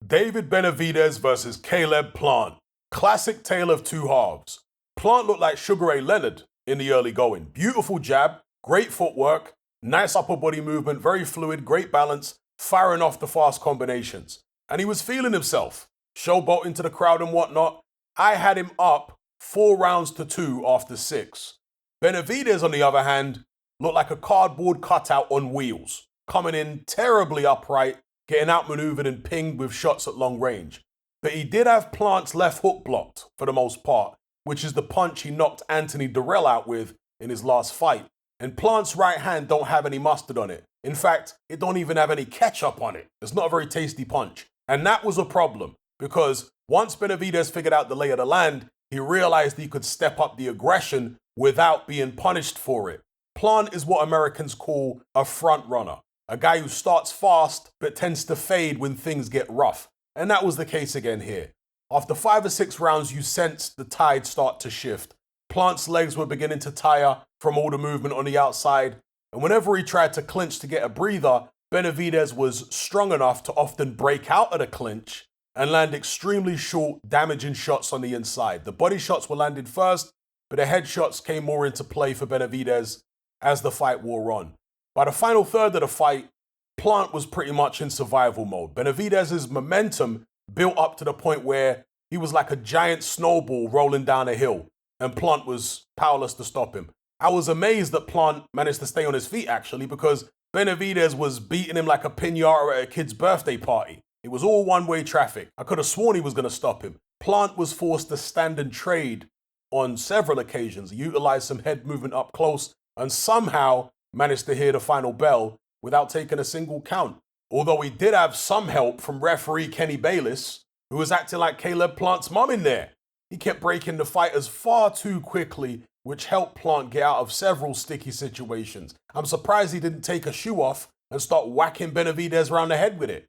David Benavidez versus Caleb Plant. Classic tale of two halves. Plant looked like Sugar Ray Leonard in the early going. Beautiful jab, great footwork, nice upper body movement, very fluid, great balance, firing off the fast combinations. And he was feeling himself, showboating to the crowd and whatnot. I had him up 4 rounds to 2 after 6. Benavidez, on the other hand, looked like a cardboard cutout on wheels, coming in terribly upright, getting outmaneuvered and pinged with shots at long range. But he did have Plant's left hook blocked for the most part, which is the punch he knocked Anthony Durrell out with in his last fight. And Plant's right hand don't have any mustard on it. In fact, it don't even have any ketchup on it. It's not a very tasty punch. And that was a problem, because once Benavidez figured out the lay of the land, he realized he could step up the aggression without being punished for it. Plant is what Americans call a front runner, a guy who starts fast but tends to fade when things get rough. And that was the case again here. After 5 or 6 rounds, you sensed the tide start to shift. Plant's legs were beginning to tire from all the movement on the outside, and whenever he tried to clinch to get a breather, Benavidez was strong enough to often break out of the clinch and land extremely short, damaging shots on the inside. The body shots were landed first, but the head shots came more into play for Benavidez as the fight wore on. By the final third of the fight, Plant was pretty much in survival mode. Benavidez's momentum built up to the point where he was like a giant snowball rolling down a hill, and Plant was powerless to stop him. I was amazed that Plant managed to stay on his feet, actually, because Benavidez was beating him like a piñata at a kid's birthday party. It was all one-way traffic. I could have sworn he was going to stop him. Plant was forced to stand and trade on several occasions. He utilized some head movement up close and somehow managed to hear the final bell without taking a single count. Although he did have some help from referee Kenny Bayless, who was acting like Caleb Plant's mum in there. He kept breaking the fighters far too quickly, which helped Plant get out of several sticky situations. I'm surprised he didn't take a shoe off and start whacking Benavidez around the head with it.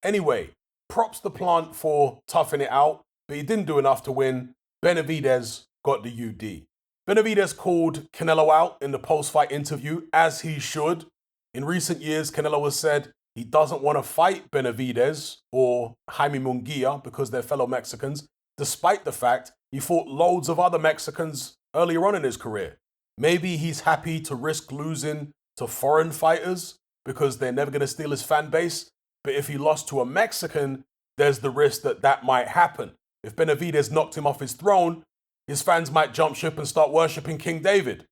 Anyway, props to Plant for toughing it out, but he didn't do enough to win. Benavidez got the UD. Benavidez called Canelo out in the post-fight interview, as he should. In recent years, Canelo has said he doesn't want to fight Benavidez or Jaime Munguia because they're fellow Mexicans, despite the fact he fought loads of other Mexicans earlier on in his career. Maybe he's happy to risk losing to foreign fighters because they're never going to steal his fan base. But if he lost to a Mexican, there's the risk that that might happen. If Benavidez knocked him off his throne, his fans might jump ship and start worshipping King David.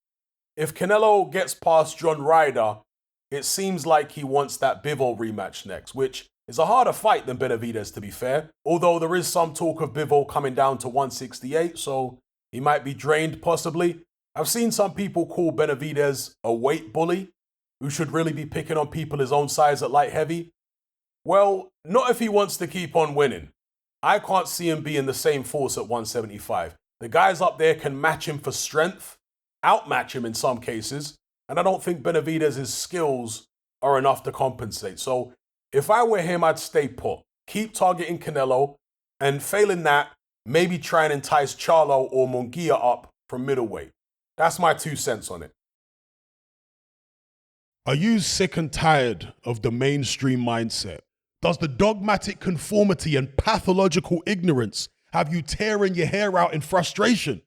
If Canelo gets past John Ryder, it seems like he wants that Bivol rematch next, which is a harder fight than Benavidez, to be fair. Although there is some talk of Bivol coming down to 168, so he might be drained possibly. I've seen some people call Benavidez a weight bully who should really be picking on people his own size at light heavy. Well, not if he wants to keep on winning. I can't see him being the same force at 175. The guys up there can match him for strength, outmatch him in some cases, and I don't think Benavidez's skills are enough to compensate. So if I were him, I'd stay put. Keep targeting Canelo, and failing that, maybe try and entice Charlo or Munguia up from middleweight. That's my 2 cents on it. Are you sick and tired of the mainstream mindset? Does the dogmatic conformity and pathological ignorance have you tearing your hair out in frustration?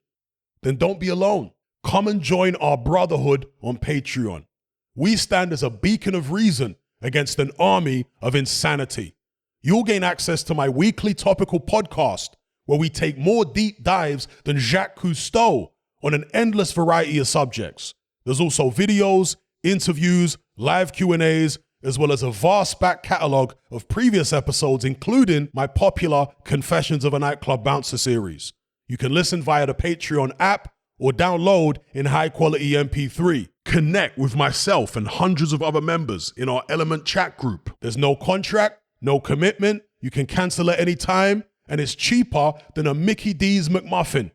Then don't be alone. Come and join our brotherhood on Patreon. We stand as a beacon of reason against an army of insanity. You'll gain access to my weekly topical podcast, where we take more deep dives than Jacques Cousteau on an endless variety of subjects. There's also videos, interviews, live Q&As, as well as a vast back catalogue of previous episodes, including my popular Confessions of a Nightclub Bouncer series. You can listen via the Patreon app or download in high-quality MP3. Connect with myself and hundreds of other members in our Element chat group. There's no contract, no commitment, you can cancel at any time, and it's cheaper than a Mickey D's McMuffin.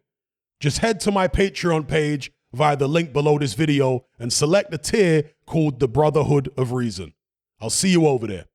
Just head to my Patreon page via the link below this video and select the tier called the Brotherhood of Reason. I'll see you over there.